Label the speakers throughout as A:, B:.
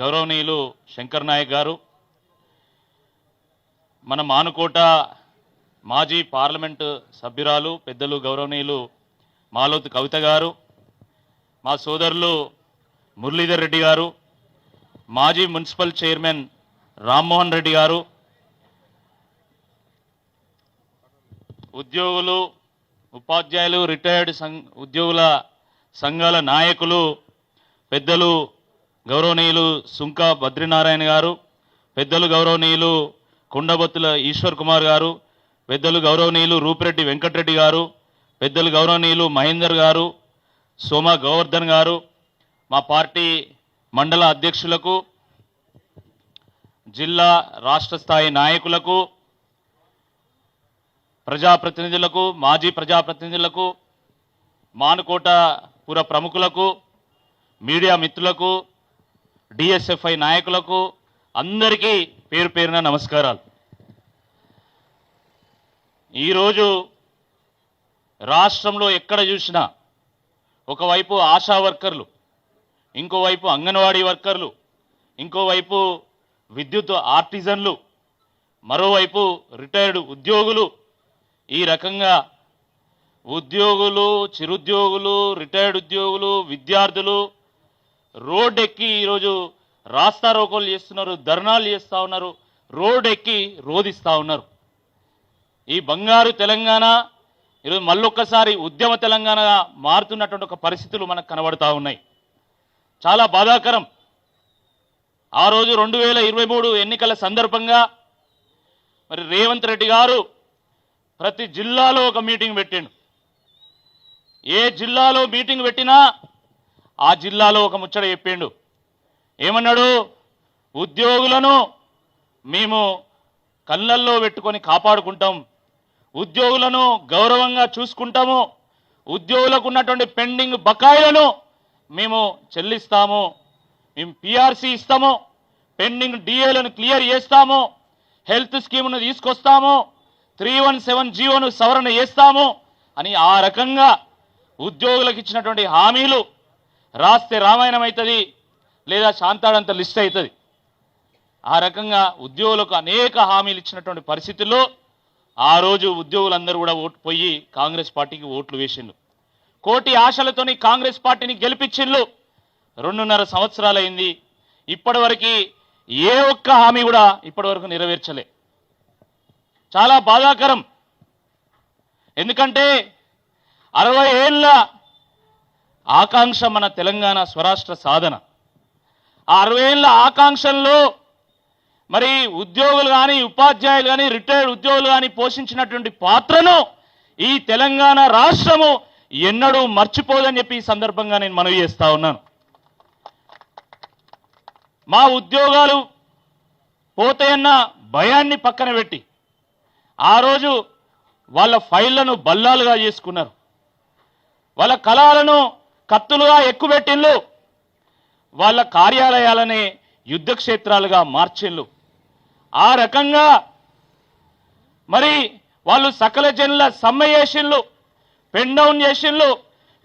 A: గౌరవనీయులు శంకర్ నాయక్ గారు, మన మానుకోట మాజీ పార్లమెంటు సభ్యురాలు పెద్దలు గౌరవనీయులు మాలోతు కవిత గారు, మా సోదరులు మురళీధర్ రెడ్డి గారు, మాజీ మున్సిపల్ చైర్మన్ రామ్మోహన్ రెడ్డి గారు, ఉద్యోగులు, ఉపాధ్యాయులు, రిటైర్డ్ ఉద్యోగుల సంఘాల నాయకులు, పెద్దలు గౌరవనీయులు సుంకా బద్రీనారాయణ గారు, పెద్దలు గౌరవనీయులు కొండబొత్తుల ఈశ్వర్ కుమార్ గారు, పెద్దలు గౌరవనీయులు రూపిరెడ్డి వెంకటరెడ్డి గారు, పెద్దలు గౌరవనీయులు మహేందర్ గారు, సోమ గోవర్ధన్ గారు, మా పార్టీ మండల అధ్యక్షులకు, జిల్లా రాష్ట్ర స్థాయి నాయకులకు, ప్రజాప్రతినిధులకు, మాజీ ప్రజాప్రతినిధులకు, మానుకోట పుర ప్రముఖులకు, మీడియా మిత్రులకు, డిఎస్ఎఫ్ఐ నాయకులకు అందరికీ పేరు పేరున నమస్కారాలు. ఈరోజు రాష్ట్రంలో ఎక్కడ చూసినా ఒకవైపు ఆశా వర్కర్లు, ఇంకోవైపు అంగన్వాడీ వర్కర్లు, ఇంకోవైపు విద్యుత్ ఆర్టిజన్లు, మరోవైపు రిటైర్డ్ ఉద్యోగులు, ఈ రకంగా ఉద్యోగులు, చిరుద్యోగులు, రిటైర్డ్ ఉద్యోగులు, విద్యార్థులు రోడ్ ఎక్కి ఈరోజు రాస్తారోకోలు చేస్తున్నారు, ధర్నాలు చేస్తూ ఉన్నారు, రోడ్ ఎక్కి రోధిస్తూ ఉన్నారు. ఈ బంగారు తెలంగాణ ఈరోజు మళ్ళొక్కసారి ఉద్యమ తెలంగాణగా మారుతున్నటువంటి ఒక పరిస్థితులు మనకు కనబడతా ఉన్నాయి. చాలా బాధాకరం. ఆ రోజు 2023 ఎన్నికల సందర్భంగా మరి రేవంత్ రెడ్డి గారు ప్రతి జిల్లాలో ఒక మీటింగ్ పెట్టిండు. ఏ జిల్లాలో మీటింగ్ పెట్టినా ఆ జిల్లాలో ఒక ముచ్చట చెప్పిండు. ఏమన్నాడు? ఉద్యోగులను మేము కళ్ళల్లో పెట్టుకొని కాపాడుకుంటాం, ఉద్యోగులను గౌరవంగా చూసుకుంటాము, ఉద్యోగులకు ఉన్నటువంటి పెండింగ్ బకాయిలను మేము చెల్లిస్తాము, మేము పిఆర్సీ ఇస్తాము, పెండింగ్ డిఏలను క్లియర్ చేస్తాము, హెల్త్ స్కీమ్ను తీసుకొస్తాము, 317 జీవోను సవరణ చేస్తాము అని ఆ రకంగా ఉద్యోగులకు ఇచ్చినటువంటి హామీలు రాస్తే రామాయణం అవుతుంది, లేదా శాంతాడంత లిస్ట్ అవుతుంది. ఆ రకంగా ఉద్యోగులకు అనేక హామీలు ఇచ్చినటువంటి పరిస్థితుల్లో ఆ రోజు ఉద్యోగులందరూ కూడా పోయి కాంగ్రెస్ పార్టీకి ఓట్లు వేసిండ్రు. కోటి ఆశలతోని కాంగ్రెస్ పార్టీని గెలిపించిండ్రు. 2.5 సంవత్సరాలైంది. ఇప్పటివరకు ఏ ఒక్క హామీ కూడా ఇప్పటివరకు నెరవేర్చలే. చాలా బాధాకరం. ఎందుకంటే 60 ఏళ్ళ ఆకాంక్ష మన తెలంగాణ స్వరాష్ట్ర సాధన. ఆ 60 ఏళ్ళ ఆకాంక్షల్లో మరి ఉద్యోగులు కానీ, ఉపాధ్యాయులు కానీ, రిటైర్డ్ ఉద్యోగులు కానీ పోషించినటువంటి పాత్రను ఈ తెలంగాణ రాష్ట్రము ఎన్నడూ మర్చిపోదని చెప్పి ఈ సందర్భంగా నేను మనవి చేస్తా ఉన్నాను. మా ఉద్యోగాలు పోతాయన్న భయాన్ని పక్కన పెట్టి ఆ రోజు వాళ్ళ ఫైళ్లను బల్లాలుగా చేసుకున్నారు, వాళ్ళ కళాలను కత్తులుగా ఎక్కుబెట్టిండ్రు, వాళ్ళ కార్యాలయాలనే యుద్ధ క్షేత్రాలుగా మార్చిన్లు. ఆ రకంగా మరి వాళ్ళు సకల జనుల సమ్మె చేసిండ్రు, పెన్ డౌన్ చేసిండ్రు.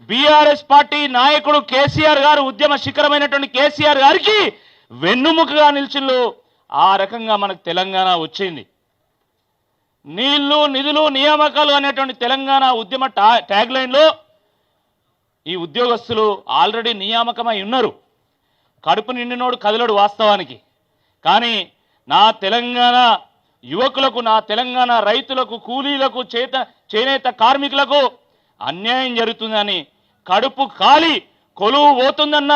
A: బీఆర్ఎస్ పార్టీ నాయకుడు కేసీఆర్ గారు, ఉద్యమ శిఖరమైనటువంటి కేసీఆర్ గారికి వెన్నుముకగా నిలిచిండ్రు. ఆ రకంగా మనకు తెలంగాణ వచ్చింది. నీళ్లు, నిధులు, నియామకాలు అనేటువంటి తెలంగాణ ఉద్యమ ట్యాగ్లైన్లో ఈ ఉద్యోగస్తులు ఆల్రెడీ నియామకమై ఉన్నారు. కడుపు నిండినోడు కదలడు వాస్తవానికి. కానీ నా తెలంగాణ యువకులకు, నా తెలంగాణ రైతులకు, కూలీలకు, చేనేత కార్మికులకు అన్యాయం జరుగుతుందని, కడుపు కాలి కొలువు పోతుందన్న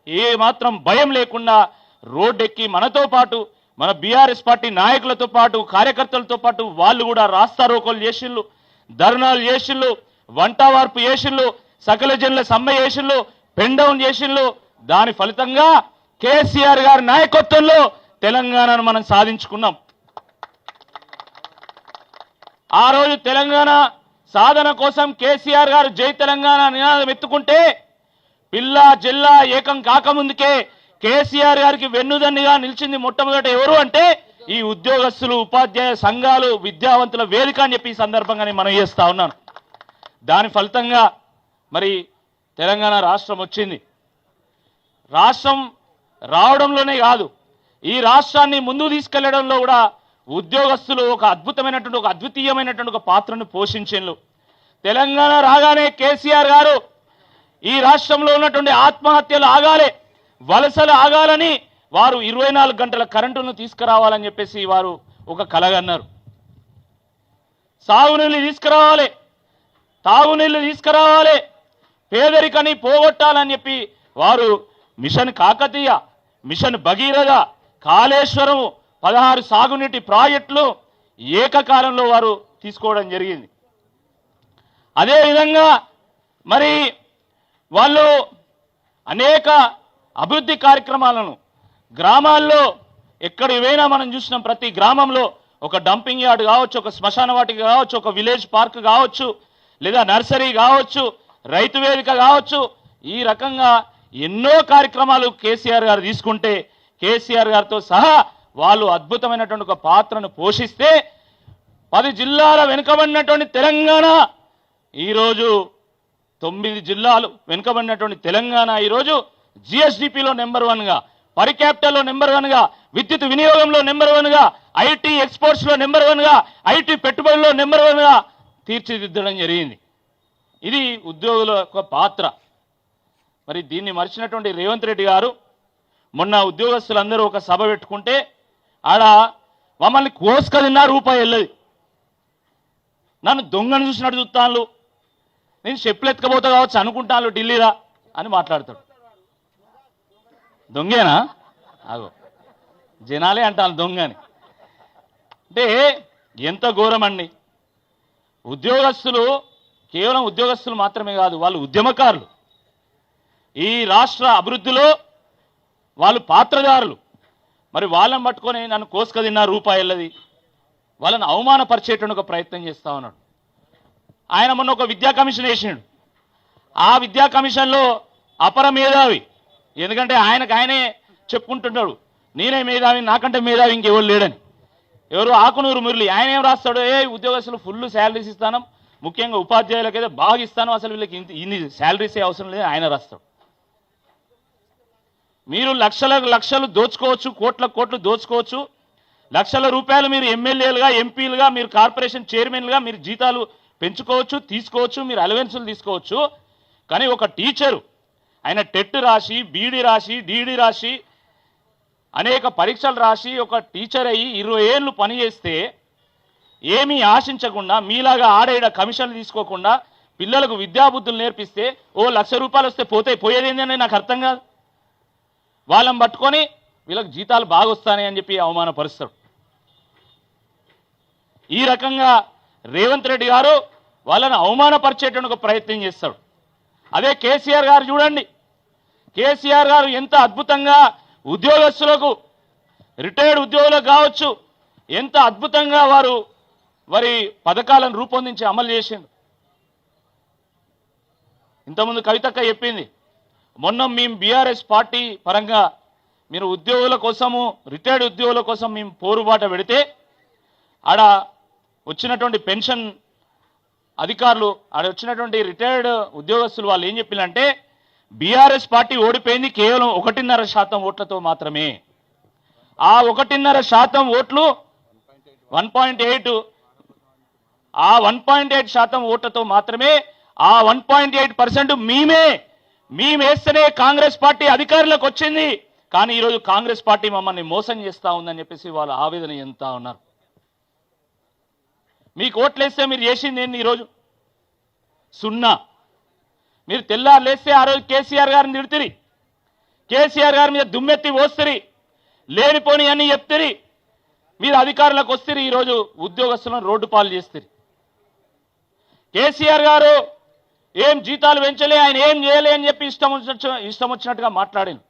A: ఏ మాత్రం భయం లేకుండా రోడ్డెక్కి మనతో పాటు, మన బీఆర్ఎస్ పార్టీ నాయకులతో పాటు, కార్యకర్తలతో పాటు వాళ్ళు కూడా రాస్తారోకోలు చేసిళ్ళు, ధర్నాలు చేసిళ్ళు, వంటవార్పు చేసిళ్ళు, సకల జనుల సమ్మె చేసిళ్ళు, పెన్ డౌన్ చేసిళ్ళు. దాని ఫలితంగా కేసీఆర్ గారి నాయకత్వంలో తెలంగాణను మనం సాధించుకున్నాం. ఆ రోజు తెలంగాణ సాధన కోసం కేసీఆర్ గారు జై తెలంగాణ నినాదం ఎత్తుకుంటే పిల్లా జిల్లా ఏకం కాకముందుకే కేసీఆర్ గారికి వెన్నుదన్నిగా నిలిచింది మొట్టమొదట ఎవరు అంటే ఈ ఉద్యోగస్తులు, ఉపాధ్యాయ సంఘాలు, విద్యావంతుల వేదిక అని చెప్పి ఈ సందర్భంగా నేను మనం చేస్తా ఉన్నాను. దాని ఫలితంగా మరి తెలంగాణ రాష్ట్రం వచ్చింది. రాష్ట్రం రావడంలోనే కాదు, ఈ రాష్ట్రాన్ని ముందుకు తీసుకెళ్లడంలో కూడా ఉద్యోగస్తులు ఒక అద్భుతమైనటువంటి ఒక అద్వితీయమైనటువంటి ఒక పాత్రను పోషించారు. తెలంగాణ రాగానే కేసీఆర్ గారు ఈ రాష్ట్రంలో ఉన్నటువంటి ఆత్మహత్యలు ఆగాలి, వలసలు ఆగాలని వారు 24 గంటల కరెంటును తీసుకురావాలని చెప్పేసి వారు ఒక కలగన్నారు. సాగునీళ్ళు తీసుకురావాలి, తాగునీళ్ళు తీసుకురావాలి, పేదరికాన్ని పోగొట్టాలని చెప్పి వారు మిషన్ కాకతీయ, మిషన్ భగీరథ, కాళేశ్వరం 16 సాగునీటి ప్రాజెక్టులు ఏకకాలంలో వారు తీసుకోవడం జరిగింది. అదేవిధంగా మరి వాళ్ళు అనేక అభివృద్ధి కార్యక్రమాలను గ్రామాల్లో ఎక్కడివైనా మనం చూసినాం. ప్రతి గ్రామంలో ఒక డంపింగ్ యార్డ్ కావచ్చు, ఒక శ్మశాన వాటిక కావచ్చు, ఒక విలేజ్ పార్క్ కావచ్చు, లేదా నర్సరీ కావచ్చు, రైతు వేదిక కావచ్చు, ఈ రకంగా ఎన్నో కార్యక్రమాలు కేసీఆర్ గారు తీసుకుంటే కేసీఆర్ గారితో సహా వాళ్ళు అద్భుతమైనటువంటి ఒక పాత్రను పోషిస్తే 10 జిల్లాల వెనుకబడినటువంటి తెలంగాణ ఈరోజు 9 జిల్లాలు వెనుకబడినటువంటి తెలంగాణ ఈరోజు జిఎస్డిపిలో నెంబర్ 1గా, పర్ క్యాపిటల్లో నెంబర్ 1గా, విద్యుత్ వినియోగంలో నెంబర్ 1గా, ఐటీ ఎక్స్పోర్ట్స్లో నెంబర్ 1గా, ఐటీ పెట్టుబడుల్లో నెంబర్ 1గా తీర్చిదిద్దడం జరిగింది. ఇది ఉద్యోగుల యొక్క పాత్ర. మరి దీన్ని మర్చినటువంటి రేవంత్ రెడ్డి గారు మొన్న ఉద్యోగస్తులందరూ ఒక సభ పెట్టుకుంటే ఆడ మమ్మల్ని కోసుకదిన్నా రూపాయి వెళ్ళదు, నన్ను దొంగను చూసినట్టు చూస్తాను, నేను చెప్పులు ఎత్తుకపోతా కావచ్చు అనుకుంటాను ఢిల్లీరా అని మాట్లాడతాడు. దొంగేనా? అగో జనాలే అంటాను దొంగని. అంటే ఎంత ఘోరం అండి. ఉద్యోగస్తులు కేవలం ఉద్యోగస్తులు మాత్రమే కాదు, వాళ్ళు ఉద్యమకారులు. ఈ రాష్ట్ర అభివృద్ధిలో వాళ్ళు పాత్రదారులు. మరి వాళ్ళని పట్టుకొని నన్ను కోసుకదిన్న రూపాయలది వాళ్ళని అవమానపరిచేటువంటి ఒక ప్రయత్నం చేస్తా ఉన్నాడు. ఆయన మొన్న ఒక విద్యా కమిషన్ వేసినాడు. ఆ విద్యా కమిషన్లో అపర మేధావి, ఎందుకంటే ఆయనే చెప్పుకుంటున్నాడు నేనే మేధావి, నాకంటే మేధావి ఇంకెవరు లేడని. ఎవరు ఆకునూరు మురళి ఆయన ఏం రాస్తాడు, ఉద్యోగస్తులు ఫుల్ శాలరీస్ ఇస్తాను, ముఖ్యంగా ఉపాధ్యాయులకైతే బాగా ఇస్తాను, అసలు వీళ్ళకి ఇన్ని శాలరీస్ అవసరం లేదు ఆయన రాస్తాడు. మీరు లక్షలు దోచుకోవచ్చు, కోట్లు దోచుకోవచ్చు, లక్షల రూపాయలు మీరు ఎమ్మెల్యేలుగా, ఎంపీలుగా, మీరు కార్పొరేషన్ చైర్మన్లుగా మీరు జీతాలు పెంచుకోవచ్చు, తీసుకోవచ్చు, మీరు అలవెన్సులు తీసుకోవచ్చు. కానీ ఒక టీచరు ఆయన టెట్ రాసి, బీడీ రాసి, డీడీ రాసి, అనేక పరీక్షలు రాసి ఒక టీచర్ అయ్యి 20 ఏళ్ళు పనిచేస్తే ఏమీ ఆశించకుండా మీలాగా ఆడేడ కమిషన్లు తీసుకోకుండా పిల్లలకు విద్యాబుద్ధులు నేర్పిస్తే ₹1,00,000 వస్తే పోయేది ఏంటంటే నాకు అర్థం కాదు. వాళ్ళని పట్టుకొని వీళ్ళకి జీతాలు బాగా వస్తాయి అని చెప్పి అవమానపరుస్తాడు. ఈ రకంగా రేవంత్ రెడ్డి గారు వాళ్ళని అవమానపరిచేటువంటి ఒక ప్రయత్నం చేస్తాడు. అదే కేసీఆర్ గారు చూడండి, కేసీఆర్ గారు ఎంత అద్భుతంగా ఉద్యోగస్తులకు, రిటైర్డ్ ఉద్యోగులకు కావచ్చు, ఎంత అద్భుతంగా వారి పథకాలను రూపొందించి అమలు చేసిండు. ఇంతకుముందు కవితక్క చెప్పింది, మొన్న మేము బీఆర్ఎస్ పార్టీ పరంగా మీరు ఉద్యోగుల కోసము, రిటైర్డ్ ఉద్యోగుల కోసం మేము పోరుబాట పెడితే ఆడ వచ్చినటువంటి పెన్షన్ అధికారులు, ఆడ వచ్చినటువంటి రిటైర్డ్ ఉద్యోగస్తులు వాళ్ళు ఏం చెప్పినంటే బీఆర్ఎస్ పార్టీ ఓడిపోయింది కేవలం 1.5% ఓట్లతో మాత్రమే. ఆ 1.5% ఓట్లు 1.8, ఆ 1.8% ఓట్లతో మాత్రమే, ఆ 1.8% మేము వేస్తేనే కాంగ్రెస్ పార్టీ అధికారులకు వచ్చింది. కానీ ఈరోజు కాంగ్రెస్ పార్టీ మమ్మల్ని మోసం చేస్తూ ఉందని చెప్పేసి వాళ్ళు ఆవేదన చెందుతా ఉన్నారు. మీకు ఓట్లేస్తే మీరు చేసింది ఏంటి? ఈరోజు 0. మీరు తెల్లారు లేస్తే ఆ రోజు కేసీఆర్ గారిని తిడుతురి, కేసీఆర్ గారి మీద దుమ్మెత్తి పోస్తురి, లేనిపోని అన్ని చెప్తురి, మీరు అధికారులకు వస్తురి, ఈరోజు ఉద్యోగస్తులను రోడ్డు పాలు చేస్తురి. కేసీఆర్ గారు ఏం జీతాలు పెంచలే, ఆయన ఏం చేయలే అని చెప్పి ఇష్టం వచ్చినట్టుగా మాట్లాడాను.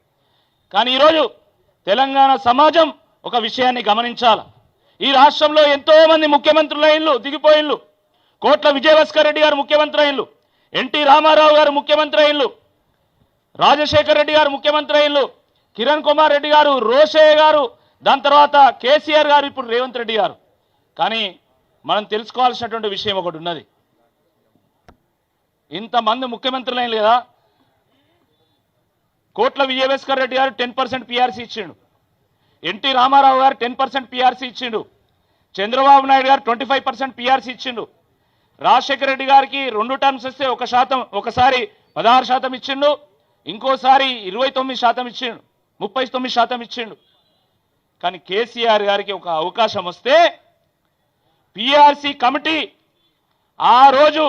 A: కానీ ఈరోజు తెలంగాణ సమాజం ఒక విషయాన్ని గమనించాలి. ఈ రాష్ట్రంలో ఎంతో మంది ముఖ్యమంత్రుల ఇల్లు దిగిపోయిన్లు. కోట్ల విజయభాస్కర్ రెడ్డి గారు ముఖ్యమంత్రి అయ్యిండ్రు, ఎన్టీ రామారావు గారు ముఖ్యమంత్రి అయ్యిండ్రు, రాజశేఖర్ రెడ్డి గారు ముఖ్యమంత్రి అయ్యిండ్రు, కిరణ్ కుమార్ రెడ్డి గారు, రోషయ్య గారు, దాని తర్వాత కేసీఆర్ గారు, ఇప్పుడు రేవంత్ రెడ్డి గారు. కానీ మనం తెలుసుకోవాల్సినటువంటి విషయం ఒకటి ఉన్నది. ఇంతమంది ముఖ్యమంత్రులు అయ్యింది కదా, కోట్ల విజయభాస్కర్ రెడ్డి గారు 10% పిఆర్సీ ఇచ్చిండు, ఎన్టీ రామారావు గారు 10% పిఆర్సీ ఇచ్చిండు, చంద్రబాబు నాయుడు గారు 25% పిఆర్సీ ఇచ్చిండు, రాజశేఖర రెడ్డి గారికి 2 టర్మ్స్ వస్తే ఒకసారి 16% ఇచ్చిండు, ఇంకోసారి 29% ఇచ్చిండు, 39% ఇచ్చిండు. కానీ కేసీఆర్ గారికి ఒక అవకాశం వస్తే పిఆర్సీ కమిటీ ఆ రోజు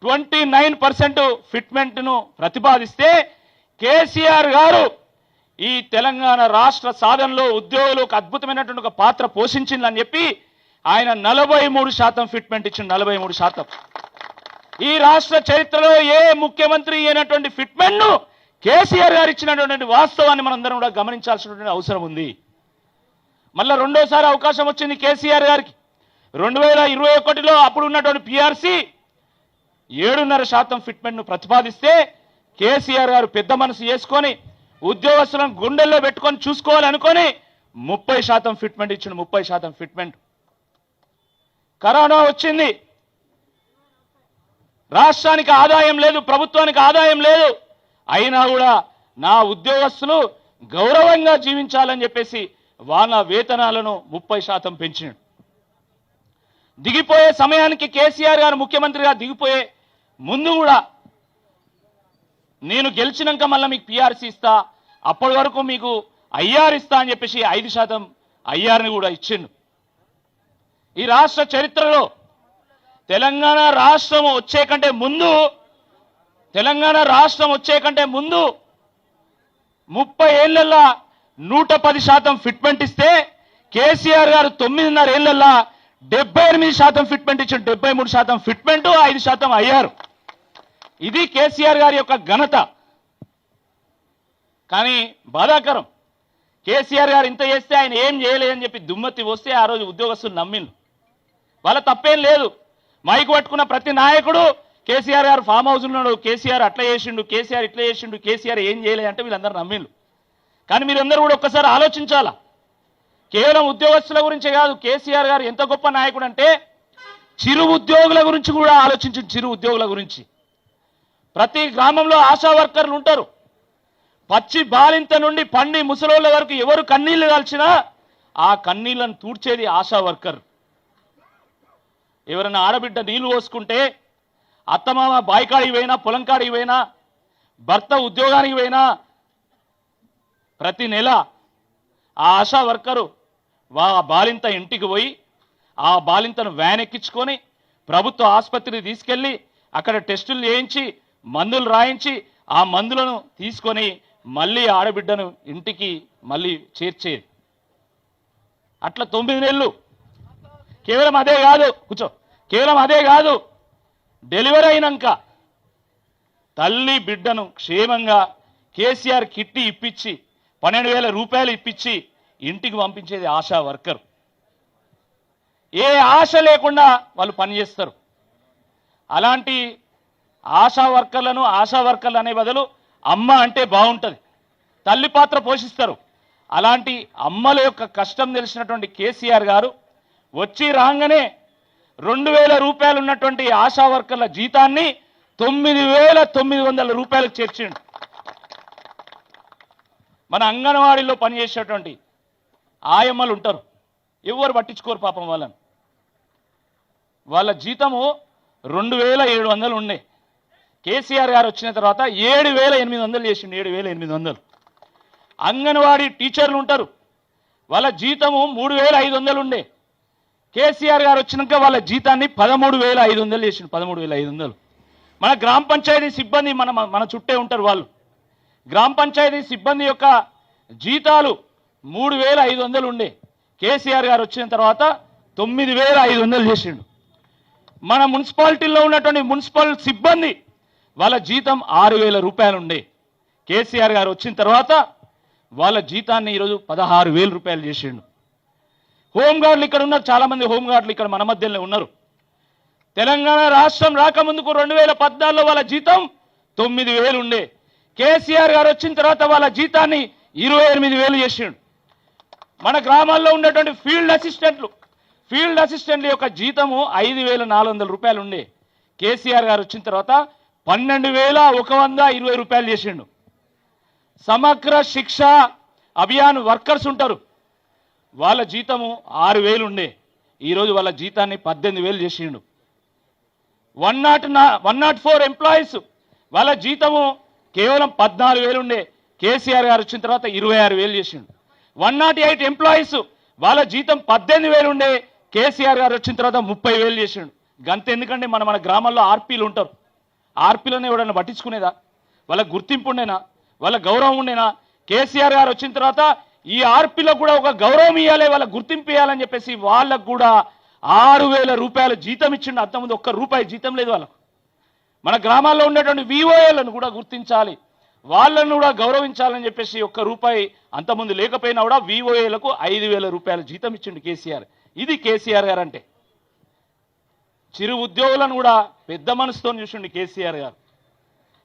A: 29% ఫిట్మెంట్ను ప్రతిపాదిస్తే కేసీఆర్ గారు ఈ తెలంగాణ రాష్ట్ర సాధనలో ఉద్యోగులకు అద్భుతమైనటువంటి ఒక పాత్ర పోషించిందని చెప్పి ఆయన 43% ఫిట్మెంట్ ఇచ్చిండు. 43%. ఈ రాష్ట్ర చరిత్రలో ఏ ముఖ్యమంత్రి అయినటువంటి ఫిట్మెంట్ను కేసీఆర్ గారు ఇచ్చినటువంటి వాస్తవాన్ని మనందరం కూడా గమనించాల్సినటువంటి అవసరం ఉంది. మళ్ళా రెండోసారి అవకాశం వచ్చింది కేసీఆర్ గారికి 2021లో. అప్పుడు ఉన్నటువంటి పిఆర్సీ 7.5% ఫిట్మెంట్ను ప్రతిపాదిస్తే కేసీఆర్ గారు పెద్ద మనసు చేసుకొని ఉద్యోగస్తులను గుండెల్లో పెట్టుకొని చూసుకోవాలనుకొని 30% ఫిట్మెంట్ ఇచ్చిండు. 30% ఫిట్మెంట్. కరోనా వచ్చింది, రాష్ట్రానికి ఆదాయం లేదు, ప్రభుత్వానికి ఆదాయం లేదు, అయినా కూడా నా ఉద్యోగస్తులు గౌరవంగా జీవించాలని చెప్పేసి వాళ్ళ వేతనాలను 30% పెంచిండు. దిగిపోయే సమయానికి కేసీఆర్ గారు ముఖ్యమంత్రిగా దిగిపోయే ముందు కూడా నేను గెలిచినాక మళ్ళీ మీకు పిఆర్సీ ఇస్తా, అప్పటి వరకు మీకు ఐఆర్ ఇస్తా అని చెప్పేసి 5% ఐఆర్ని కూడా ఇచ్చిండు. ఈ రాష్ట్ర చరిత్రలో తెలంగాణ రాష్ట్రం వచ్చే కంటే ముందు 30 ఏళ్లలో 110% ఫిట్మెంట్ ఇస్తే కేసీఆర్ గారు 9.5 ఏళ్లలో 78% ఫిట్మెంట్ ఇచ్చిండు. 73% ఫిట్మెంట్, 5% ఐఆర్. ఇది కేసీఆర్ గారి యొక్క ఘనత. కానీ బాధాకరం, కేసీఆర్ గారు ఇంత చేస్తే ఆయన ఏం చేయలేదని చెప్పి దుమ్మతి వస్తే ఆ రోజు ఉద్యోగస్తులు నమ్మిండు. వాళ్ళ తప్పేం లేదు. మైకు పట్టుకున్న ప్రతి నాయకుడు కేసీఆర్ గారు ఫామ్ హౌస్ ఉన్నాడు, కేసీఆర్ అట్లా చేసిండు, కేసీఆర్ ఇట్లా చేసిండు, కేసీఆర్ ఏం చేయలేదంటే వీళ్ళందరూ నమ్మిండు. కానీ మీరందరూ కూడా ఒక్కసారి ఆలోచించాలా. కేవలం ఉద్యోగస్తుల గురించే కాదు, కేసీఆర్ గారు ఎంత గొప్ప నాయకుడు అంటే చిరు ఉద్యోగుల గురించి కూడా ఆలోచించు. చిరు ఉద్యోగుల గురించి ప్రతి గ్రామంలో ఆశా వర్కర్లు ఉంటారు. పచ్చి బాలింత నుండి పండి ముసలోళ్ళ వరకు ఎవరు కన్నీళ్లు కాల్చినా ఆ కన్నీళ్లను తూడ్చేది ఆశా వర్కర్. ఎవరైనా ఆడబిడ్డ నీళ్లు పోసుకుంటే అత్తమామ బాయికాడికి పోయినా, పొలం కాడికి పోయినా, భర్త ఉద్యోగానికి పోయినా ప్రతి నెల ఆ ఆశా వర్కరు ఆ బాలింత ఇంటికి పోయి ఆ బాలింతను వ్యాన్ ఎక్కించుకొని ప్రభుత్వ ఆసుపత్రికి తీసుకెళ్ళి అక్కడ టెస్టులు చేయించి మందులు రాయించి ఆ మందులను తీసుకొని మళ్ళీ ఆడబిడ్డను ఇంటికి మళ్ళీ చేర్చేది. అట్లా 9 నెలలు. కేవలం అదే కాదు, డెలివరీ అయినాక తల్లి బిడ్డను క్షేమంగా కేసీఆర్ కిట్టి ఇప్పించి 12,000 రూపాయలు ఇప్పించి ఇంటికి పంపించేది ఆశా వర్కర్. ఏ ఆశ లేకుండా వాళ్ళు పనిచేస్తారు. అలాంటి ఆశా వర్కర్లు అనే బదులు అమ్మ అంటే బాగుంటుంది, తల్లి పాత్ర పోషిస్తారు. అలాంటి అమ్మల యొక్క కష్టం తెలిసినటువంటి కేసీఆర్ గారు వచ్చి రాగానే 2,000 రూపాయలు ఉన్నటువంటి ఆశా వర్కర్ల జీతాన్ని 9,900 రూపాయలకు చేర్చిండు. మన అంగన్వాడీలో పనిచేసేటువంటి ఆయమ్మలు ఉంటారు, ఎవరు పట్టించుకోరు పాపం వాళ్ళని. వాళ్ళ జీతము 2,700 ఉండే, కేసీఆర్ గారు వచ్చిన తర్వాత 7,800 చేసిండు. 7,800. అంగన్వాడీ టీచర్లు ఉంటారు, వాళ్ళ జీతము 3,500 ఉండే, కేసీఆర్ గారు వచ్చినాక వాళ్ళ జీతాన్ని 13,500 చేసిండు. 13,500. మన గ్రామ పంచాయతీ సిబ్బంది మన చుట్టే ఉంటారు. వాళ్ళు గ్రామ పంచాయతీ సిబ్బంది యొక్క జీతాలు 3,500 ఉండే, కేసీఆర్ గారు వచ్చిన తర్వాత 9,500 చేసిండు. మన మున్సిపాలిటీలో ఉన్నటువంటి మున్సిపల్ సిబ్బంది వాళ్ళ జీతం 6,000 రూపాయలు ఉండే, కేసీఆర్ గారు వచ్చిన తర్వాత వాళ్ళ జీతాన్ని ఈరోజు 16,000 రూపాయలు చేసిండు. హోంగార్డులు ఇక్కడ ఉన్నారు, చాలామంది హోంగార్డులు ఇక్కడ మన మధ్యలో ఉన్నారు. తెలంగాణ రాష్ట్రం రాకముందుకు 2014లో వాళ్ళ జీతం 9,000 ఉండే, కేసీఆర్ గారు వచ్చిన తర్వాత వాళ్ళ జీతాన్ని 28,000 చేసిండు. మన గ్రామాల్లో ఉన్నటువంటి ఫీల్డ్ అసిస్టెంట్ల యొక్క జీతము 5,400 రూపాయలు ఉండే, కేసీఆర్ గారు వచ్చిన తర్వాత 12,120 రూపాయలు చేసిండు. సమగ్ర శిక్ష అభియాన్ వర్కర్స్ ఉంటారు, వాళ్ళ జీతము 6,000 ఉండే, ఈరోజు వాళ్ళ జీతాన్ని 18,000 చేసిండు. 104 ఎంప్లాయీస్ వాళ్ళ జీతము కేవలం 14,000 ఉండే, కేసీఆర్ గారు వచ్చిన తర్వాత 26,000 చేసిండు. 108 ఎంప్లాయీస్ వాళ్ళ జీతం 18,000 ఉండే, కేసీఆర్ గారు వచ్చిన తర్వాత 30,000 చేసిండు. గంత ఎందుకంటే మన గ్రామాల్లో ఆర్పీలు ఉంటారు, ఆర్పీలను ఎవడన్నా పట్టించుకునేదా? వాళ్ళ గుర్తింపు ఉండేనా? వాళ్ళ గౌరవం ఉండేనా? కేసీఆర్ గారు వచ్చిన తర్వాత ఈ ఆర్పీలకు కూడా ఒక గౌరవం ఇవ్వాలి, వాళ్ళ గుర్తింపు ఇవ్వాలని చెప్పేసి వాళ్ళకు కూడా 6,000 రూపాయల జీతం ఇచ్చిండు. అంతకుముందు ₹1 జీతం లేదు వాళ్ళకు. మన గ్రామాల్లో ఉండేటువంటి విఓఏలను కూడా గుర్తించాలి, వాళ్ళను కూడా గౌరవించాలని చెప్పేసి ₹1 అంతకుముందు లేకపోయినా కూడా విఓఏలకు 5,000 రూపాయల జీతం ఇచ్చిండు కేసీఆర్. ఇది కేసీఆర్ గారు అంటే. చిరు ఉద్యోగులను కూడా పెద్ద మనసుతో చూసిండు కేసీఆర్ గారు,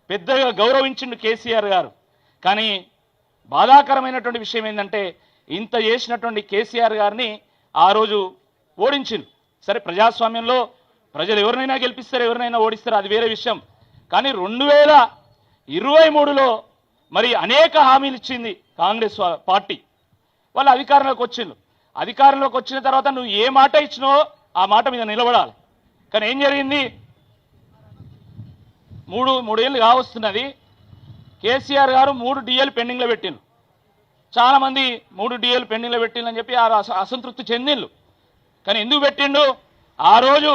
A: పెద్దగా గౌరవించిండు కేసీఆర్ గారు. కానీ బాధాకరమైనటువంటి విషయం ఏంటంటే ఇంత చేసినటువంటి కేసీఆర్ గారిని ఆ రోజు ఓడించిండు. సరే, ప్రజాస్వామ్యంలో ప్రజలు ఎవరినైనా గెలిపిస్తారు, ఎవరినైనా ఓడిస్తారు, అది వేరే విషయం. కానీ 2023లో మరి అనేక హామీలు ఇచ్చింది కాంగ్రెస్ పార్టీ. వాళ్ళు అధికారంలోకి వచ్చిండ్రు. అధికారంలోకి వచ్చిన తర్వాత నువ్వు ఏ మాట ఇచ్చినావో ఆ మాట మీద నిలబడాలి. కానీ ఏం జరిగింది? మూడేళ్ళు కావస్తున్నది. కేసీఆర్ గారు 3 DL పెండింగ్లో పెట్టిండ్రు. చాలామంది 3 DL పెండింగ్లో పెట్టిండ్రని చెప్పి అసంతృప్తి చెందిండ్రు. కానీ ఎందుకు పెట్టిండు? ఆ రోజు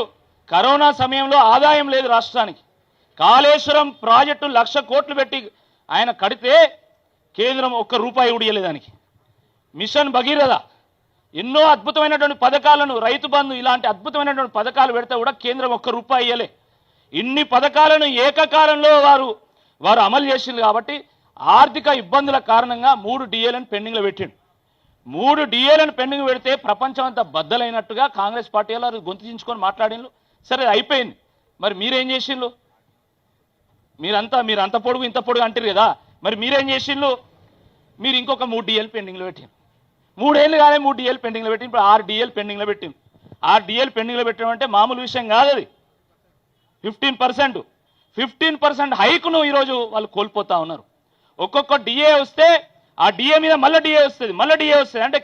A: కరోనా సమయంలో ఆదాయం లేదు రాష్ట్రానికి. కాళేశ్వరం ప్రాజెక్టు 1,00,000 కోట్లు పెట్టి ఆయన కడితే కేంద్రం ₹1 కూడా ఇవ్వలేదు దానికి. మిషన్ భగీరథ ఎన్నో అద్భుతమైనటువంటి పథకాలను, రైతు బంధు ఇలాంటి అద్భుతమైనటువంటి పథకాలు పెడితే కూడా కేంద్రం ₹1 ఇవ్వలే. ఇన్ని పథకాలను ఏకకాలంలో వారు అమలు చేసింది కాబట్టి ఆర్థిక ఇబ్బందుల కారణంగా 3 DLను పెండింగ్లో పెట్టిండు. 3 DLను పెండింగ్ పెడితే ప్రపంచం అంతా బద్దలైనట్టుగా కాంగ్రెస్ పార్టీ వాళ్ళు గొంతు చించుకొని మాట్లాడిండ్రు. సరే, అయిపోయింది. మరి మీరేం చేసిండ్రు? మీరు అంత పొడుగు ఇంత పొడుగు అంటారు కదా, మరి మీరేం చేసిండ్రు? మీరు ఇంకొక 3 DL పెండింగ్లో పెట్టిండ్రు. 3 ఏళ్ళు కానీ 3 DL పెండింగ్లో పెట్టింది. ఇప్పుడు 6 DL పెండింగ్లో పెట్టింది. 6 DL పెండింగ్లో పెట్టడం అంటే మామూలు విషయం కాదు. అది 15% హైకును ఈరోజు వాళ్ళు కోల్పోతా ఉన్నారు. ఒక్కొక్క DA వస్తే ఆ DA మీద మళ్ళీ DA వస్తుంది, మళ్ళీ DA వస్తుంది, అంటే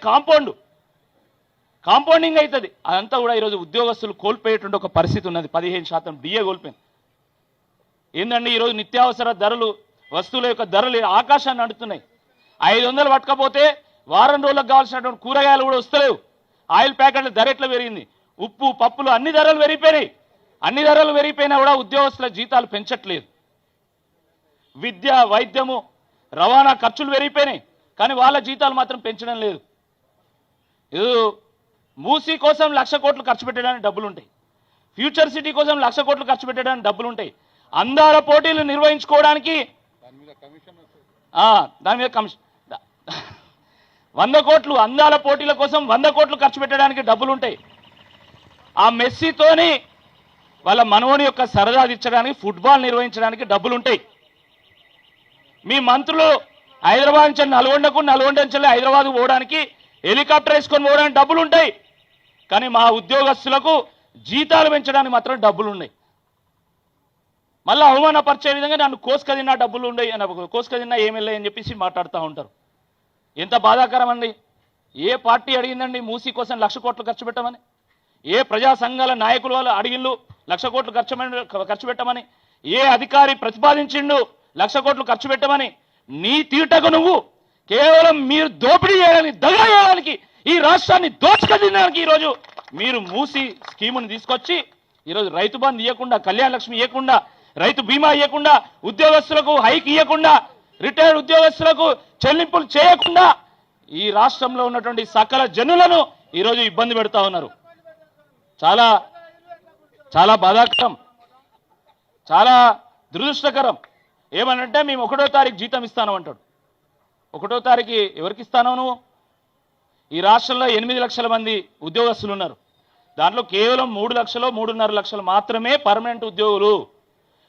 A: కాంపౌండింగ్ అవుతుంది. అదంతా కూడా ఈరోజు ఉద్యోగస్తులు కోల్పోయేటువంటి ఒక పరిస్థితి ఉన్నది. 15% DA కోల్పోయింది. ఏందండి ఈరోజు నిత్యావసర ధరలు, వస్తువుల యొక్క ధరలు ఆకాశాన్ని అంటున్నాయి. 500 పట్టకపోతే వారం రోజులకు కావాల్సినటువంటి కూరగాయలు కూడా వస్తలేవు. ఆయిల్ ప్యాకెట్ల ధర ఎట్లా పెరిగింది, ఉప్పు పప్పులు అన్ని ధరలు పెరిగిపోయినాయి. అన్ని ధరలు పెరిగిపోయినా కూడా ఉద్యోగస్తుల జీతాలు పెంచట్లేదు. విద్య, వైద్యము, రవాణా ఖర్చులు పెరిగిపోయినాయి, కానీ వాళ్ళ జీతాలు మాత్రం పెంచడం లేదు. మూసీ కోసం 1,00,000 కోట్లు ఖర్చు పెట్టడానికి డబ్బులు ఉంటాయి, ఫ్యూచర్ సిటీ కోసం 1,00,000 కోట్లు ఖర్చు పెట్టడానికి డబ్బులు ఉంటాయి. అందాల పోటీలు నిర్వహించుకోవడానికి దాని మీద కమిషన్ 100 కోట్లు, అందాల పోటీల కోసం 100 కోట్లు ఖర్చు పెట్టడానికి డబ్బులు ఉంటాయి. ఆ మెస్సీతోని వాళ్ళ మనవని యొక్క సరదా తీర్చడానికి, ఫుట్బాల్ నిర్వహించడానికి డబ్బులు ఉంటాయి. మీ మంత్రులు హైదరాబాద్ నుంచి నల్గొండకు, నల్గొండ నుంచి హైదరాబాద్ పోవడానికి హెలికాప్టర్ వేసుకొని పోవడానికి డబ్బులు ఉంటాయి. కానీ మా ఉద్యోగస్తులకు జీతాలు పెంచడానికి మాత్రం డబ్బులు ఉన్నాయి. మళ్ళీ అవమానపరిచే విధంగా నన్ను కోసుక తిన్నా డబ్బులు ఉన్నాయి, కోసుక తిన్నా ఏమెళ్ళాయి అని చెప్పేసి మాట్లాడుతూ ఉంటారు. ఎంత బాధాకరం అండి. ఏ పార్టీ అడిగిందండి మూసీ కోసం 1,00,000 కోట్లు ఖర్చు పెట్టమని? ఏ ప్రజా సంఘాల నాయకులు వాళ్ళు అడిగిళ్ళు 1,00,000 కోట్లు ఖర్చు పెట్టమని? ఏ అధికారి ప్రతిపాదించిండు 1,00,000 కోట్లు ఖర్చు పెట్టమని? నీ తీటకు నువ్వు కేవలం మీరు దోపిడీ చేయడానికి, దగా చేయడానికి, ఈ రాష్ట్రాన్ని దోచుక తినడానికి ఈరోజు మీరు మూసీ స్కీముని తీసుకొచ్చి ఈరోజు రైతు బంధు ఇవ్వకుండా, కళ్యాణ లక్ష్మి ఇవ్వకుండా, రైతు బీమా ఇవ్వకుండా, ఉద్యోగస్తులకు హైక్ ఇవ్వకుండా, రిటైర్డ్ ఉద్యోగస్తులకు చెల్లింపులు చేయకుండా ఈ రాష్ట్రంలో ఉన్నటువంటి సకల జనులను ఈరోజు ఇబ్బంది పెడతా ఉన్నారు. చాలా చాలా బాధాకరం, చాలా దురదృష్టకరం. ఏమనంటే మేము 1వ తారీఖు జీతం ఇస్తాను అంటాడు. 1వ తారీఖు ఎవరికి ఇస్తానో నువ్వు? ఈ రాష్ట్రంలో 8 లక్షల మంది ఉద్యోగస్తులు ఉన్నారు. దాంట్లో కేవలం 3 లక్షలు, 3.5 లక్షలు మాత్రమే పర్మనెంట్ ఉద్యోగులు.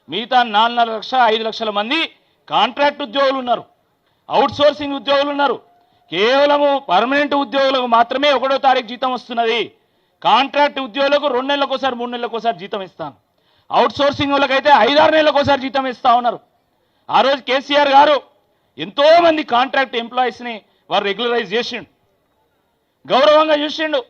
A: మిగతా 4.5 లక్షల, 5 లక్షల మంది కాంట్రాక్ట్ ఉద్యోగులు ఉన్నారు, అవుట్ సోర్సింగ్ ఉద్యోగులు ఉన్నారు. కేవలము పర్మనెంట్ ఉద్యోగులకు మాత్రమే 1వ తారీఖు జీతం వస్తున్నది. కాంట్రాక్ట్ ఉద్యోగులకు 2 నెలలకు ఒకసారి, 3 నెలలకు ఒకసారి జీతం ఇస్తాను. అవుట్ సోర్సింగ్ వాళ్ళకైతే 5-6 నెలలకు ఒకసారి జీతం ఇస్తా ఉన్నారు. ఆ రోజు కేసీఆర్ గారు ఎంతోమంది కాంట్రాక్ట్ ఎంప్లాయీస్ని వారు రెగ్యులరైజ్ చేసిండు, గౌరవంగా చూసిండు.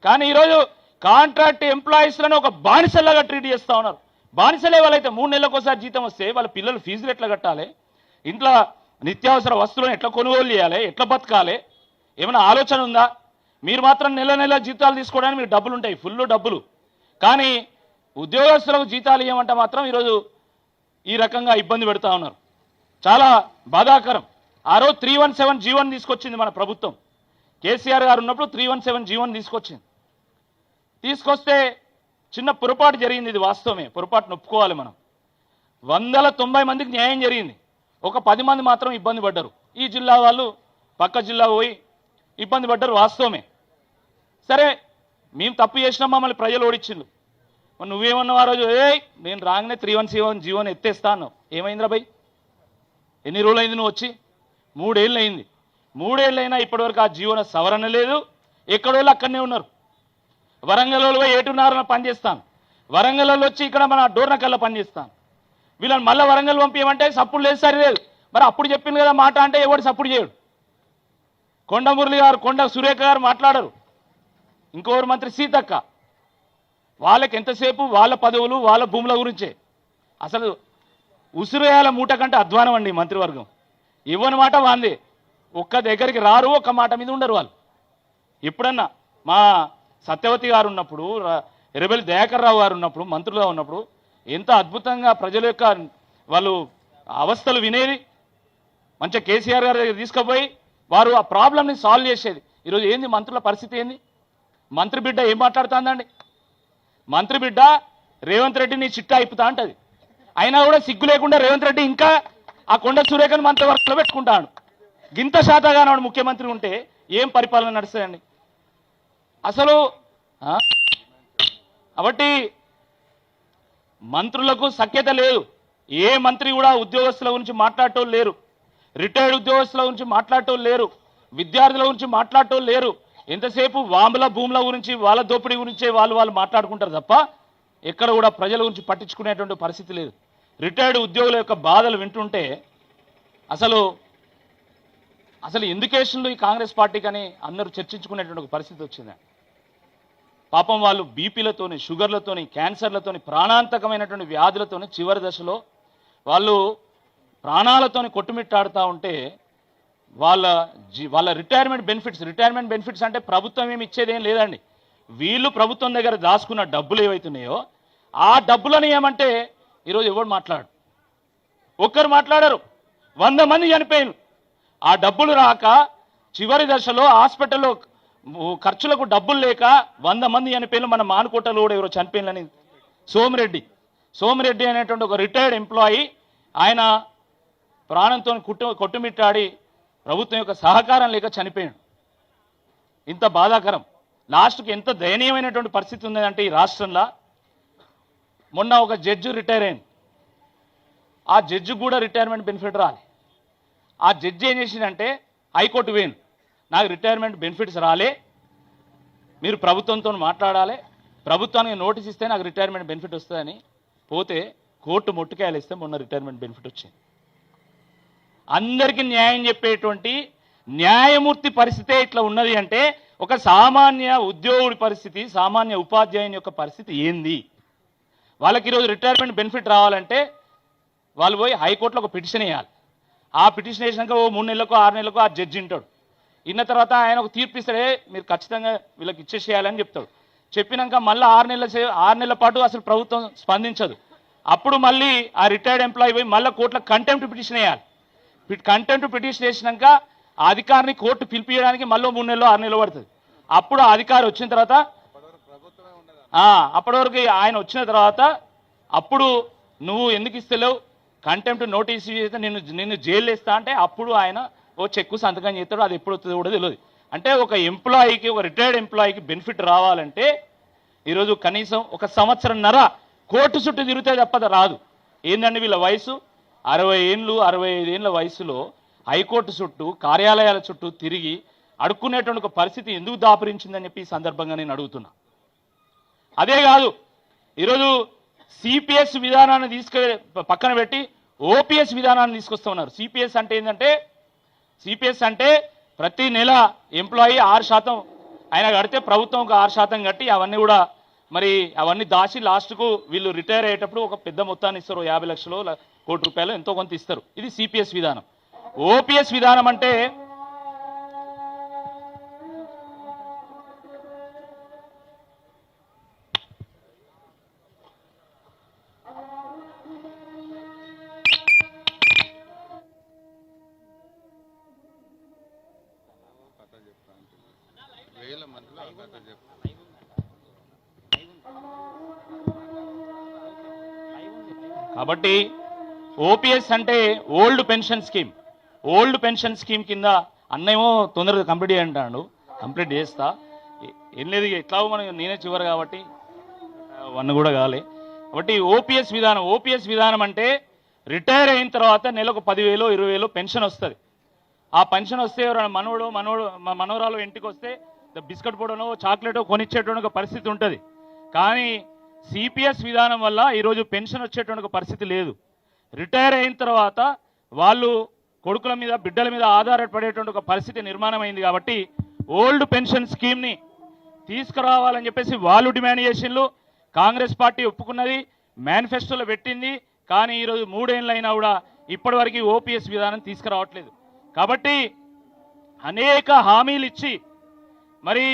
A: కానీ ఈరోజు కాంట్రాక్ట్ ఎంప్లాయీస్లను ఒక బానిసలాగా ట్రీట్ చేస్తూ ఉన్నారు. బానిసలే వాళ్ళైతే 3 నెలలకు ఒకసారి జీతం వస్తే వాళ్ళ పిల్లలు ఫీజులు ఎట్లా కట్టాలి, ఇంట్లో నిత్యావసర వస్తువులను ఎట్లా కొనుగోలు చేయాలి, ఎట్లా బతకాలి, ఏమైనా ఆలోచన ఉందా? మీరు మాత్రం నెల నెల జీతాలు తీసుకోవడానికి మీకు డబ్బులు ఉంటాయి, ఫుల్ డబ్బులు. కానీ ఉద్యోగస్తులకు జీతాలు ఇవ్వమంటే మాత్రం ఈరోజు ఈ రకంగా ఇబ్బంది పెడతా ఉన్నారు. చాలా బాధాకరం. ఆ రోజు 317 జీవన్ తీసుకొచ్చింది మన ప్రభుత్వం. కేసీఆర్ గారు ఉన్నప్పుడు 317 జీవన్ తీసుకొస్తే చిన్న పొరపాటు జరిగింది. ఇది వాస్తవమే, పొరపాటును ఒప్పుకోవాలి మనం. 190 మందికి న్యాయం జరిగింది, ఒక 10 మంది మాత్రం ఇబ్బంది పడ్డారు. ఈ జిల్లా వాళ్ళు పక్క జిల్లా పోయి ఇబ్బంది పడ్డారు, వాస్తవమే. సరే, మేము తప్పు చేసినా మమ్మల్ని ప్రజలు ఓడించిండు. నువ్వేమన్నావు ఆ రోజు? నేను రాగానే 317 జీవన్ ఎత్తేస్తాను. ఏమైందిరా భయ్? ఎన్ని రోజులు అయింది నువ్వు వచ్చి? 3 ఏళ్ళు అయింది. 3 ఏళ్ళు అయినా ఇప్పటివరకు ఆ జీవన సవరణ లేదు. ఎక్కడోళ్ళు అక్కడనే ఉన్నారు. వరంగల్లో పోయి ఏటున్నారని పనిచేస్తాను, వరంగల్లో వచ్చి ఇక్కడ మన డోర్నకల్లో పనిచేస్తాను. వీళ్ళని మళ్ళీ వరంగల్ పంపించమంటే సప్పుడు లేదు, సరి లేదు. మరి అప్పుడు చెప్పింది కదా మాట అంటే ఎవడు సప్పుడు చేయడు. కొండ మురళి గారు, కొండ సురేఖ గారు మాట్లాడరు, ఇంకోరు మంత్రి సీతక్క. వాళ్ళకి ఎంతసేపు వాళ్ళ పదవులు వాళ్ళ భూముల గురించే. అసలు ఉసిరేయాల మూట కంటే అధ్వానం అండి మంత్రివర్గం. ఇవ్వని మాట వాంది, ఒక్క దగ్గరికి రారు, ఒక్క మాట మీద ఉండరు వాళ్ళు. ఎప్పుడన్నా మా సత్యవతి గారు ఉన్నప్పుడు, ఎర్రబెల్లి దయాకర్ రావు గారు ఉన్నప్పుడు, మంత్రులుగా ఉన్నప్పుడు ఎంత అద్భుతంగా ప్రజల యొక్క వాళ్ళు అవస్థలు వినేది. మంచిగా కేసీఆర్ గారి దగ్గర తీసుకుపోయి వారు ఆ ప్రాబ్లమ్ని సాల్వ్ చేసేది. ఈరోజు ఏంది మంత్రుల పరిస్థితి ఏంది? మంత్రి బిడ్డ ఏం మాట్లాడుతుందండి? మంత్రి బిడ్డ రేవంత్ రెడ్డిని చిట్టా అయిపోతా అంటది. అయినా కూడా సిగ్గు లేకుండా రేవంత్ రెడ్డి ఇంకా ఆ కొండ సురేఖను మంత్రివర్గంలో పెట్టుకుంటాడు. గింత శాతగానవాడు ముఖ్యమంత్రి ఉంటే ఏం పరిపాలన నడుస్తుందండి అసలు? కాబట్టి మంత్రులకు సఖ్యత లేదు. ఏ మంత్రి కూడా ఉద్యోగస్తుల గురించి మాట్లాడటోళ్ళు లేరు, రిటైర్డ్ ఉద్యోగస్తుల గురించి మాట్లాడటోళ్ళు లేరు, విద్యార్థుల గురించి మాట్లాడటోళ్ళు లేరు. ఎంతసేపు వాముల భూముల గురించి, వాళ్ళ దోపిడీ గురించే వాళ్ళు మాట్లాడుకుంటారు తప్ప ఎక్కడ కూడా ప్రజల గురించి పట్టించుకునేటువంటి పరిస్థితి లేదు. రిటైర్డ్ ఉద్యోగుల యొక్క బాధలు వింటుంటే అసలు ఎందుకేషన్లు ఈ కాంగ్రెస్ పార్టీకి అని అందరూ చర్చించుకునేటువంటి ఒక పరిస్థితి వచ్చింది. పాపం వాళ్ళు బీపీలతోని, షుగర్లతోని, క్యాన్సర్లతోని, ప్రాణాంతకమైనటువంటి వ్యాధులతోని చివరి దశలో వాళ్ళు ప్రాణాలతోని కొట్టుమిట్టాడుతూ ఉంటే వాళ్ళ రిటైర్మెంట్ బెనిఫిట్స్ అంటే ప్రభుత్వం ఏమి ఇచ్చేదేం లేదండి. వీళ్ళు ప్రభుత్వం దగ్గర దాచుకున్న డబ్బులు ఏవైతున్నాయో ఆ డబ్బులను ఏమంటే ఈరోజు ఎవరు మాట్లాడు, ఒక్కరు మాట్లాడరు. 100 మంది చనిపోయారు. ఆ డబ్బులు రాక చివరి దశలో హాస్పిటల్లో ఖర్చులకు డబ్బులు లేక 100 మంది చనిపోయారు. మన మానుకోటలో కూడా ఎవరో చనిపోయిందని సోమిరెడ్డి అనేటువంటి ఒక రిటైర్డ్ ఎంప్లాయీ, ఆయన ప్రాణంతో కొట్టుమిట్టాడి ప్రభుత్వం యొక్క సహకారం లేక చనిపోయాడు. ఇంత బాధాకరం. లాస్ట్కి ఎంత దయనీయమైనటువంటి పరిస్థితి ఉందంటే ఈ రాష్ట్రంలో, మొన్న ఒక జడ్జి రిటైర్ అయింది. ఆ జడ్జి కూడా రిటైర్మెంట్ బెనిఫిట్ రాలి. ఆ జడ్జి ఏం చేసిందంటే హైకోర్టు వేయండి, నాకు రిటైర్మెంట్ బెనిఫిట్స్ రాలే, మీరు ప్రభుత్వంతో మాట్లాడాలి, ప్రభుత్వానికి నోటీస్ ఇస్తే నాకు రిటైర్మెంట్ బెనిఫిట్ వస్తుందని పోతే కోర్టు మొట్టుకాయలు ఇస్తే మొన్న రిటైర్మెంట్ బెనిఫిట్ వచ్చింది. అందరికీ న్యాయం చెప్పేటువంటి న్యాయమూర్తి పరిస్థితే ఇట్లా ఉన్నది అంటే ఒక సామాన్య ఉద్యోగుడి పరిస్థితి, సామాన్య ఉపాధ్యాయుని యొక్క పరిస్థితి ఏంది? వాళ్ళకి ఈరోజు రిటైర్మెంట్ బెనిఫిట్ రావాలంటే వాళ్ళు పోయి హైకోర్టులో ఒక పిటిషన్ వేయాలి. ఆ పిటిషన్ వేసినాక 3 నెలలకు 6 నెలలకు ఆ జడ్జి వింటాడు. విన్న తర్వాత ఆయన ఒక తీర్పు ఇస్తాడే, మీరు ఖచ్చితంగా వీళ్ళకి ఇచ్చేసేయాలని చెప్తాడు. చెప్పినాక మళ్ళీ 6 నెలల పాటు అసలు ప్రభుత్వం స్పందించదు. అప్పుడు మళ్ళీ ఆ రిటైర్డ్ ఎంప్లాయీ పోయి మళ్ళీ కోర్టులో కంటెంప్ట్ పిటిషన్ వేయాలి. కంటెంప్ట్ పిటిషన్ వేసినాక ఆ అధికారిని కోర్టు పిలిపించడానికి మళ్ళీ 3 నెలలు 6 నెలలు పడుతుంది. అప్పుడు ఆ అధికారి వచ్చిన తర్వాత అప్పటి వరకు ఆయన వచ్చిన తర్వాత అప్పుడు నువ్వు ఎందుకు ఇస్తలేవు, కంటెంప్ట్ నోటీస్ చేస్తే నిన్ను జైలు వేస్తా అంటే అప్పుడు ఆయన ఓ చెక్కు సంతకం చేస్తాడు. అది ఎప్పుడు వస్తుందో కూడా తెలియదు. అంటే ఒక ఎంప్లాయీకి, ఒక రిటైర్డ్ ఎంప్లాయీకి బెనిఫిట్ రావాలంటే ఈరోజు కనీసం 1.5 సంవత్సరంన్నర కోర్టు చుట్టూ తిరిగితే తప్ప రాదు. ఏందండి వీళ్ళ వయసు 60 ఏళ్ళు, 65 ఏళ్ళ వయసులో హైకోర్టు చుట్టూ, కార్యాలయాల చుట్టూ తిరిగి అడుక్కునేటువంటి ఒక పరిస్థితి ఎందుకు దాపురించిందని చెప్పి ఈ సందర్భంగా నేను అడుగుతున్నా. అదే కాదు, ఈరోజు సిపిఎస్ విధానాన్ని పక్కన పెట్టి ఓపీఎస్ విధానాన్ని తీసుకొస్తా ఉన్నారు. సిపిఎస్ అంటే ఏంటంటే, సిపిఎస్ అంటే ప్రతి నెల ఎంప్లాయీ 6% ఆయన కడితే ప్రభుత్వం ఒక 6% కట్టి అవన్నీ కూడా మరి అవన్నీ దాచి లాస్ట్కు వీళ్ళు రిటైర్ అయ్యేటప్పుడు ఒక పెద్ద మొత్తాన్ని ఇస్తారు. 50 లక్షలు కోటి రూపాయలు ఎంతో కొంత ఇస్తారు. ఇది సిపిఎస్ విధానం. ఓపీఎస్ విధానం అంటే కాబట్టి ఓపీఎస్ అంటే old pension scheme. Old pension scheme కింద అన్నేమో తొందరగా కంప్లీట్ చేయంటాడు. కంప్లీట్ చేస్తా ఏం లేదు, ఎట్లా మనం నేనే చివరి కాబట్టి వన్ కూడా కాలే. కాబట్టి ఓపీఎస్ విధానం అంటే రిటైర్ అయిన తర్వాత నెలకు 10,000 20,000 పెన్షన్ వస్తుంది. ఆ పెన్షన్ వస్తే ఎవరైనా మనవరాలు ఇంటికి వస్తే బిస్కెట్ పొడనో చాక్లెటో కొనిచ్చేటువంటి ఒక పరిస్థితి ఉంటుంది. కానీ సిపిఎస్ విధానం వల్ల ఈరోజు పెన్షన్ వచ్చేటువంటి ఒక పరిస్థితి లేదు. రిటైర్ అయిన తర్వాత వాళ్ళు కొడుకుల మీద బిడ్డల మీద ఆధారపడేటువంటి ఒక పరిస్థితి నిర్మాణం అయింది. కాబట్టి ఓల్డ్ పెన్షన్ స్కీమ్ని తీసుకురావాలని చెప్పేసి వాళ్ళు డిమాండ్ చేసిండ్రు. కాంగ్రెస్ పార్టీ ఒప్పుకున్నది, మేనిఫెస్టోలో పెట్టింది. కానీ ఈరోజు 3 ఏళ్ళు అయినా కూడా ఇప్పటివరకు ఓపీఎస్ విధానం తీసుకురావట్లేదు. కాబట్టి అనేక హామీలు ఇచ్చి మరి